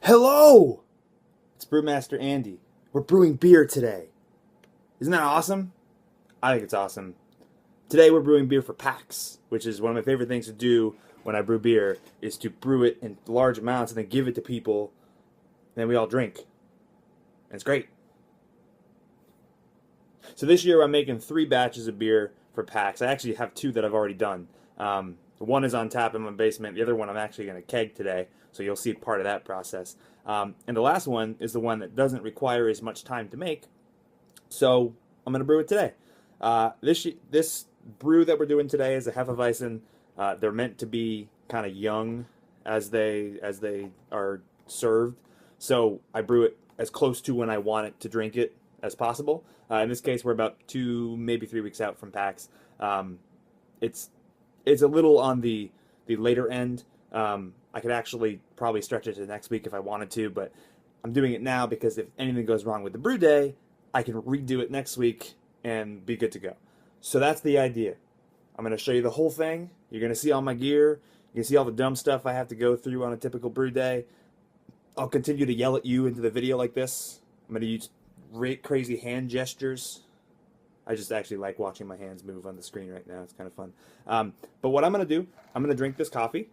Hello! It's Brewmaster Andy. We're brewing beer today. Isn't that awesome? I think it's awesome. Today we're brewing beer for PAX, which is one of my favorite things to do when I brew beer, is to brew it in large amounts and then give it to people, and then we all drink. And it's great. So this year I'm making 3 batches of beer for PAX. I actually have 2 that I've already done. One is on tap in my basement. The other one I'm actually going to keg today, so you'll see part of that process. And the last one is the one that doesn't require as much time to make, so I'm going to brew it today. This brew that we're doing today is a Hefeweizen. They're meant to be kind of young as they are served, so I brew it as close to when I want it to drink it as possible. In this case, we're about 2, maybe 3 weeks out from PAX. It's a little on the later end. I could actually probably stretch it to next week if I wanted to, but I'm doing it now because if anything goes wrong with the brew day, I can redo it next week and be good to go. So that's the idea. I'm going to show you the whole thing. You're going to see all my gear. You can see all the dumb stuff I have to go through on a typical brew day. I'll continue to yell at you into the video like this. I'm going to use crazy hand gestures. I just actually like watching my hands move on the screen right now. It's kind of fun. But what I'm going to do, I'm going to drink this coffee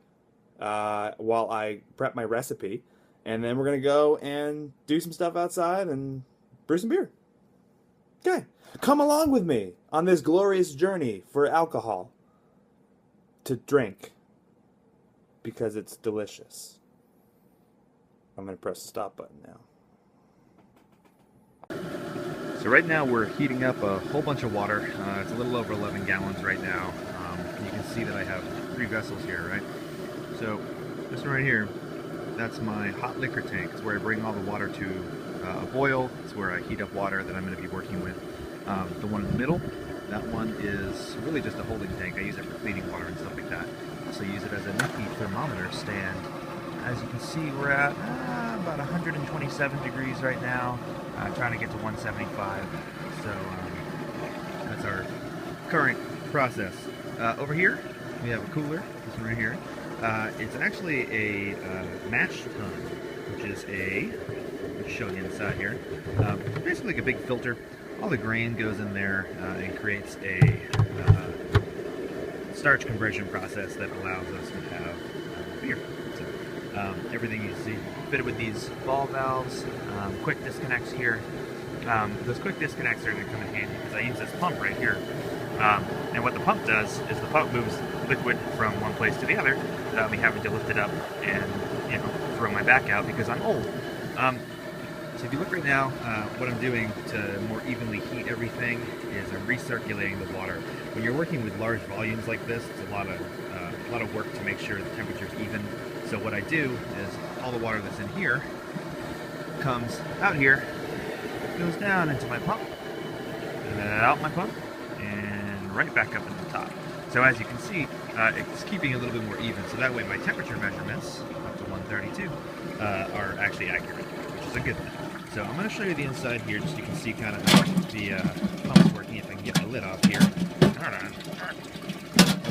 while I prep my recipe. And then we're going to go and do some stuff outside and brew some beer. Okay. Come along with me on this glorious journey for alcohol to drink because it's delicious. I'm going to press the stop button now. So right now we're heating up a whole bunch of water. It's a little over 11 gallons right now. You can see that I have 3 vessels here, right? So this one right here, that's my hot liquor tank. It's where I bring all the water to a boil. It's where I heat up water that I'm going to be working with. The one in the middle, that one is really just a holding tank. I use it for cleaning water and stuff like that. So I use it as a nifty thermometer stand. As you can see, we're at about 127 degrees right now. Trying to get to 175. So that's our current process. Over here, we have a cooler. This one right here. It's actually a mash tun, which is I'll show you inside here. Basically like a big filter. All the grain goes in there and creates a starch conversion process that allows us to have beer. So everything you see fitted with these ball valves, quick disconnects here. Those quick disconnects are going to come in handy because I use this pump right here. And what the pump does is the pump moves liquid from one place to the other without me having to lift it up and throw my back out because I'm old. So if you look right now, what I'm doing to more evenly heat everything is I'm recirculating the water. When you're working with large volumes like this, it's a lot of work to make sure the temperature's even. So what I do is all the water that's in here comes out here, goes down into my pump, and then out my pump, and right back up into the top. So as you can see, it's keeping a little bit more even. So that way my temperature measurements, up to 132, are actually accurate, which is a good thing. So I'm going to show you the inside here, just so you can see kind of how the pump's working, if I can get my lid off here.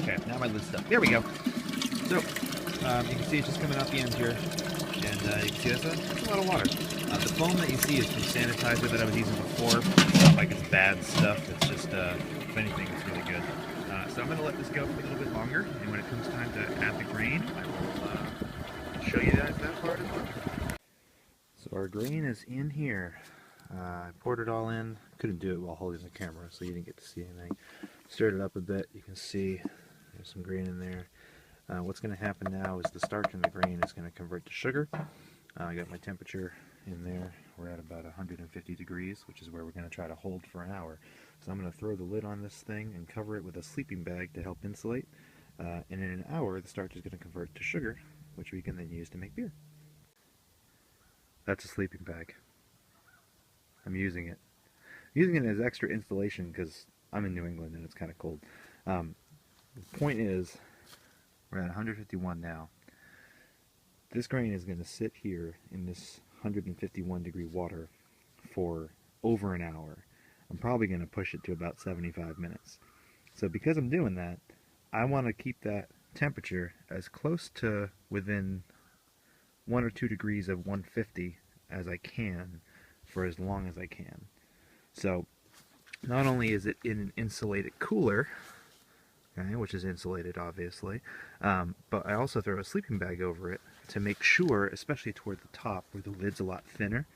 Okay, now my lid's stuck. There we go. So you can see it's just coming out the end here, and you can see that's a lot of water. The foam that you see is from sanitizer that I was using before. It's not like it's bad stuff, it's just, if anything, it's really good. So I'm going to let this go for a little bit longer, and when it comes time to add the grain, I will show you that part as well. So our grain is in here. I poured it all in. Couldn't do it while holding the camera, so you didn't get to see anything. Stirred it up a bit. You can see there's some grain in there. What's going to happen now is the starch in the grain is going to convert to sugar. I got my temperature in there. We're at about 150 degrees, which is where we're going to try to hold for an hour. So I'm going to throw the lid on this thing and cover it with a sleeping bag to help insulate. And in an hour, the starch is going to convert to sugar, which we can then use to make beer. That's a sleeping bag. I'm using it. I'm using it as extra insulation because I'm in New England and it's kind of cold. The point is, we're at 151 now. This grain is going to sit here in this 151 degree water for over an hour. I'm probably going to push it to about 75 minutes. So because I'm doing that, I want to keep that temperature as close to within 1 or 2 degrees of 150 as I can for as long as I can. So not only is it in an insulated cooler, okay, which is insulated obviously, but I also throw a sleeping bag over it to make sure, especially toward the top where the lid's a lot thinner,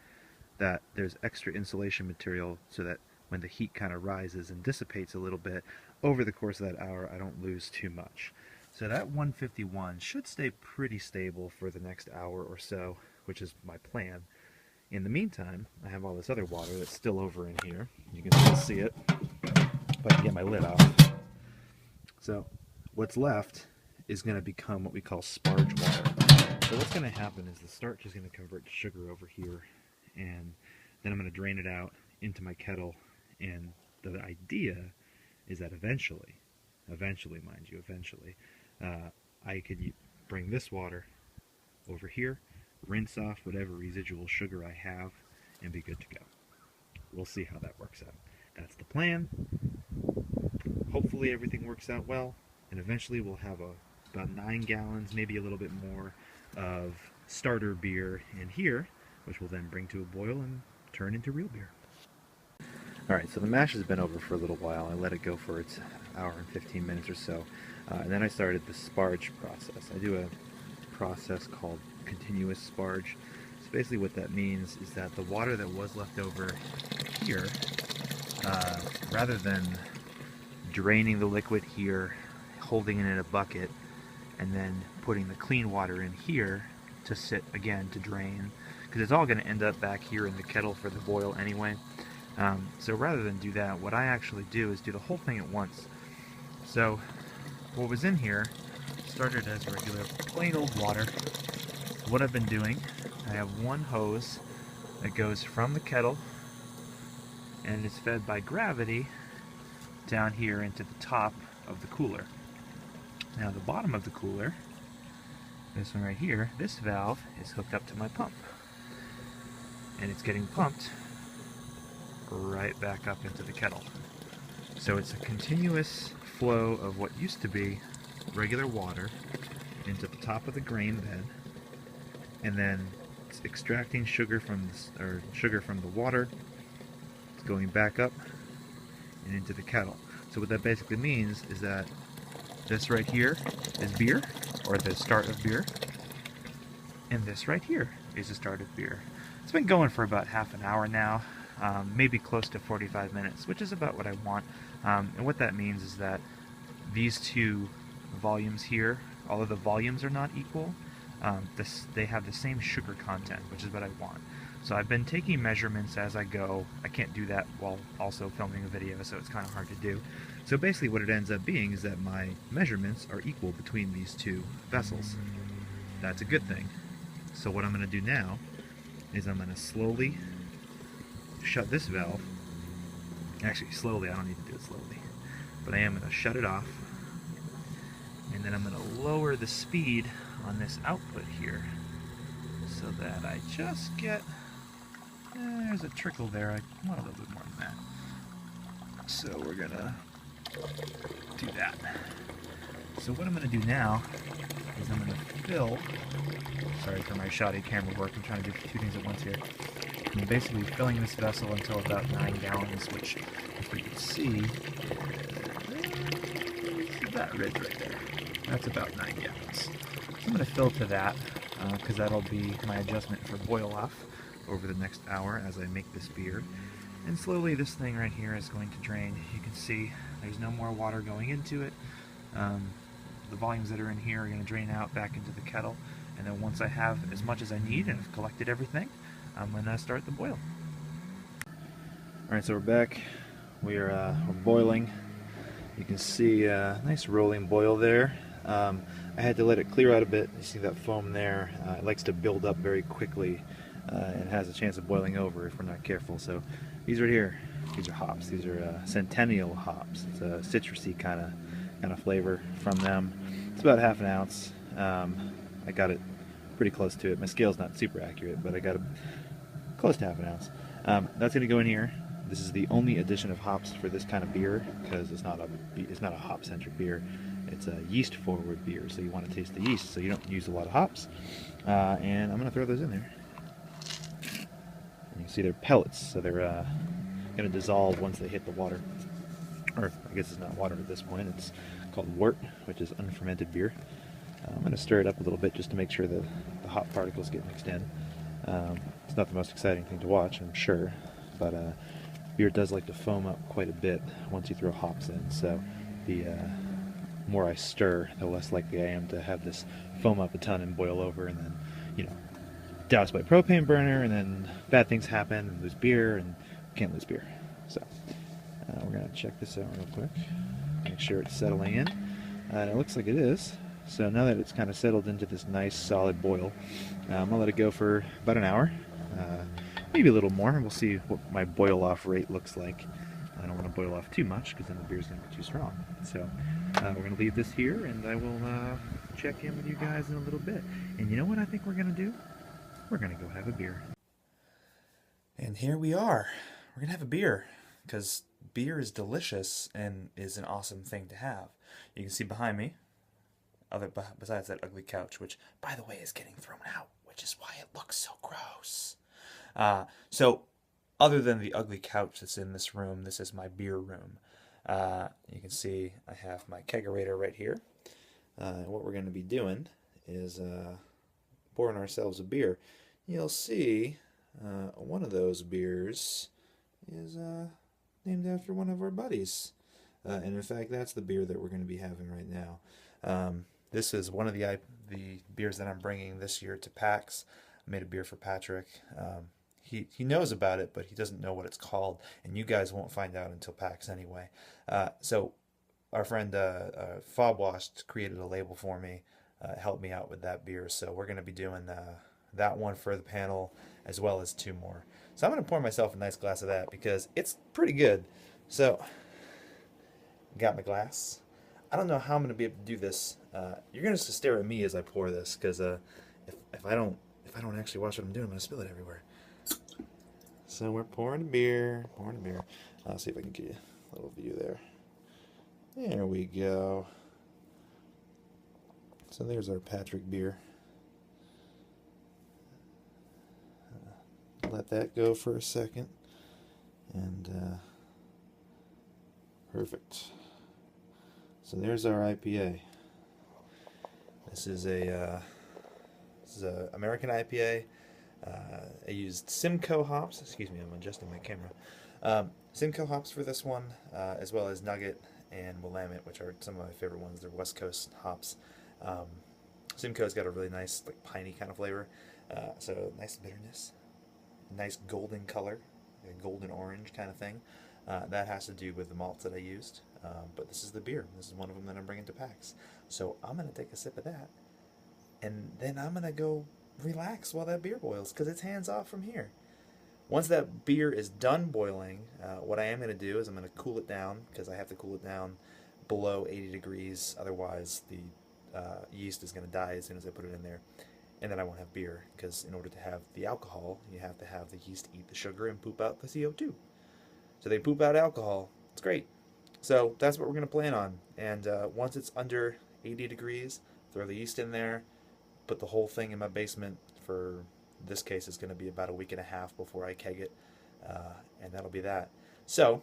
that there's extra insulation material so that when the heat kind of rises and dissipates a little bit over the course of that hour, I don't lose too much. So that 151 should stay pretty stable for the next hour or so, which is my plan. In the meantime, I have all this other water that's still over in here. You can still see it, but I can get my lid off. So what's left is going to become what we call sparge water. So what's going to happen is the starch is going to convert to sugar over here, and then I'm going to drain it out into my kettle, and the idea is that eventually, mind you, I could bring this water over here, rinse off whatever residual sugar I have, and be good to go. We'll see how that works out. That's the plan. Hopefully everything works out well, and eventually we'll have about 9 gallons, maybe a little bit more, of starter beer in here, which will then bring to a boil and turn into real beer. Alright, so the mash has been over for a little while. I let it go for its hour and 15 minutes or so. And then I started the sparge process. I do a process called continuous sparge. So basically what that means is that the water that was left over here, rather than draining the liquid here, holding it in a bucket, and then putting the clean water in here to sit again to drain, because it's all going to end up back here in the kettle for the boil anyway. So rather than do that, what I actually do is do the whole thing at once. So what was in here started as regular plain old water. What I've been doing, I have one hose that goes from the kettle and is fed by gravity down here into the top of the cooler. Now the bottom of the cooler, this one right here, this valve is hooked up to my pump, and it's getting pumped right back up into the kettle. So it's a continuous flow of what used to be regular water into the top of the grain bed, and then it's extracting sugar from the water. It's going back up and into the kettle. So what that basically means is that this right here is beer, or the start of beer, and this right here is the start of beer. It's been going for about half an hour now, maybe close to 45 minutes, which is about what I want. And what that means is that these two volumes here, although the volumes are not equal, they have the same sugar content, which is what I want. So I've been taking measurements as I go. I can't do that while also filming a video, so it's kind of hard to do. So basically what it ends up being is that my measurements are equal between these two vessels. That's a good thing. So what I'm going to do now is I'm going to slowly shut this valve. Actually, slowly, I don't need to do it slowly. But I am going to shut it off. And then I'm going to lower the speed on this output here so that I just get... there's a trickle there. I want a little bit more than that. So we're going to do that. So what I'm going to do now is I'm going to fill... Sorry for my shoddy camera work. I'm trying to do 2 things at once here. I'm basically filling this vessel until about 9 gallons, which, if you can see, that ridge right there. That's about 9 gallons. So I'm going to fill to that, because that'll be my adjustment for boil off over the next hour as I make this beer. And slowly this thing right here is going to drain. You can see there's no more water going into it. The volumes that are in here are going to drain out back into the kettle. And then once I have as much as I need and have collected everything, I'm going to start the boil. Alright, so we're back. We're boiling. You can see a nice rolling boil there. I had to let it clear out a bit. You see that foam there? It likes to build up very quickly and has a chance of boiling over if we're not careful. So these right here, these are hops. These are Centennial hops. It's a citrusy kind of flavor from them. It's about ½ ounce. I got it pretty close to it. My scale's not super accurate, but I got it close to ½ ounce. That's going to go in here. This is the only addition of hops for this kind of beer because it's not a hop-centric beer. It's a yeast-forward beer, so you want to taste the yeast, so you don't use a lot of hops. And I'm going to throw those in there. And you can see they're pellets, so they're going to dissolve once they hit the water. Or I guess it's not water at this point. It's called wort, which is unfermented beer. I'm going to stir it up a little bit just to make sure that the hop particles get mixed in. It's not the most exciting thing to watch, I'm sure, but beer does like to foam up quite a bit once you throw hops in, so the more I stir, the less likely I am to have this foam up a ton and boil over and then, you know, doused by propane burner, and then bad things happen and lose beer, and can't lose beer. So we're going to check this out real quick, make sure it's settling in, and it looks like it is. So now that it's kind of settled into this nice solid boil, I'll let it go for about an hour, maybe a little more. We'll see what my boil off rate looks like. I don't want to boil off too much because then the beer's going to be too strong. So we're going to leave this here, and I will check in with you guys in a little bit. And you know what I think we're going to do? We're going to go have a beer. And here we are. We're going to have a beer because beer is delicious and is an awesome thing to have. You can see behind me, besides that ugly couch, which, by the way, is getting thrown out, which is why it looks so gross. So, other than the ugly couch that's in this room, this is my beer room. You can see I have my kegerator right here. And what we're going to be doing is pouring ourselves a beer. You'll see one of those beers is named after one of our buddies. And in fact, that's the beer that we're going to be having right now. This is one of the beers that I'm bringing this year to PAX. I made a beer for Patrick. He knows about it, but he doesn't know what it's called, and you guys won't find out until PAX anyway. So our friend Fobwashed created a label for me, helped me out with that beer, so we're going to be doing that one for the panel, as well as 2 more. So I'm going to pour myself a nice glass of that, because it's pretty good. So, got my glass. I don't know how I'm going to be able to do this. You're going to just stare at me as I pour this, because if I don't actually watch what I'm doing, I'm going to spill it everywhere. So we're pouring a beer, I'll see if I can get you a little view there. There we go. So there's our Patrick beer. Let that go for a second. And perfect. So there's our IPA. This is a American IPA. I used Simcoe hops. Excuse me, I'm adjusting my camera. Simcoe hops for this one, as well as Nugget and Willamette, which are some of my favorite ones. They're West Coast hops. Simcoe's got a really nice, like, piney kind of flavor. So nice bitterness, nice golden color, a golden orange kind of thing. That has to do with the malts that I used. But this is the beer. This is one of them that I'm bringing to PAX. So I'm going to take a sip of that, and then I'm going to go relax while that beer boils, because it's hands off from here. Once that beer is done boiling, what I am going to do is I'm going to cool it down, because I have to cool it down below 80 degrees, otherwise the yeast is going to die as soon as I put it in there, and then I won't have beer, because in order to have the alcohol, you have to have the yeast eat the sugar and poop out the CO2. So they poop out alcohol. It's great. So that's what we're going to plan on, and once it's under 80 degrees, throw the yeast in there, put the whole thing in my basement. For this case, it's going to be about a week and a half before I keg it, and that'll be that. So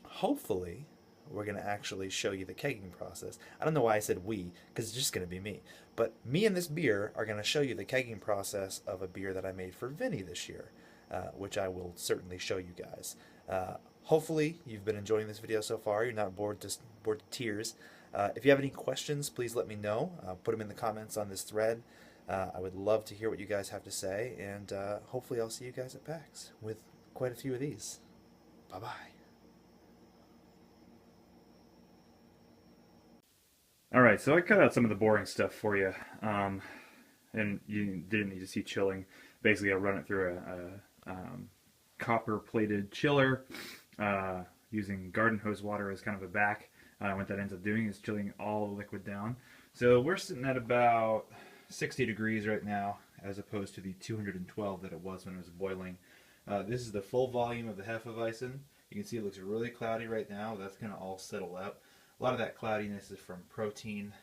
hopefully we're going to actually show you the kegging process. I don't know why I said we, because it's just going to be me, but me and this beer are going to show you the kegging process of a beer that I made for Vinny this year, which I will certainly show you guys. Hopefully you've been enjoying this video so far. You're not bored to tears. If you have any questions, please let me know. Put them in the comments on this thread. I would love to hear what you guys have to say, and hopefully I'll see you guys at PAX with quite a few of these. Bye-bye. Alright, so I cut out some of the boring stuff for you, and you didn't need to see chilling. Basically, I run it through a copper-plated chiller, using garden hose water as kind of a back. What that ends up doing is chilling all the liquid down. So we're sitting at about 60 degrees right now, as opposed to the 212 that it was when it was boiling. This is the full volume of the Hefeweizen. You can see it looks really cloudy right now. That's going to all settle up. A lot of that cloudiness is from protein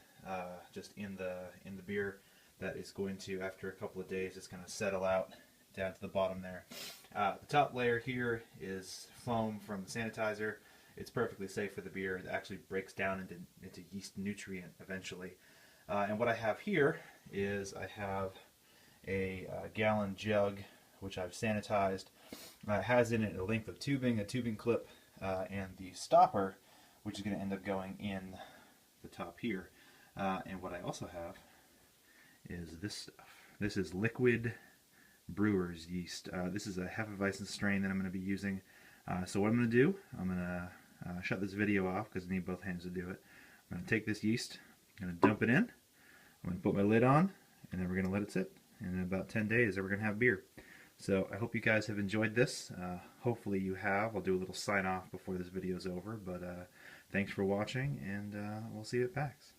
just in the beer that is going to, after a couple of days, just kind of settle out down to the bottom there. The top layer here is foam from the sanitizer. It's perfectly safe for the beer. It actually breaks down into yeast nutrient eventually. And what I have here is I have a gallon jug which I've sanitized. It has in it a length of tubing, a tubing clip, and the stopper, which is going to end up going in the top here. And what I also have is this stuff. This is liquid brewer's yeast. This is a Hefeweizen strain that I'm going to be using. So what I'm going to do, I'm going to shut this video off because I need both hands to do it. I'm going to take this yeast, I'm going to dump it in, I'm going to put my lid on, and then we're going to let it sit. And in about 10 days, we're going to have beer. So I hope you guys have enjoyed this. Hopefully you have. I'll do a little sign off before this video is over. But thanks for watching, and we'll see you at PAX.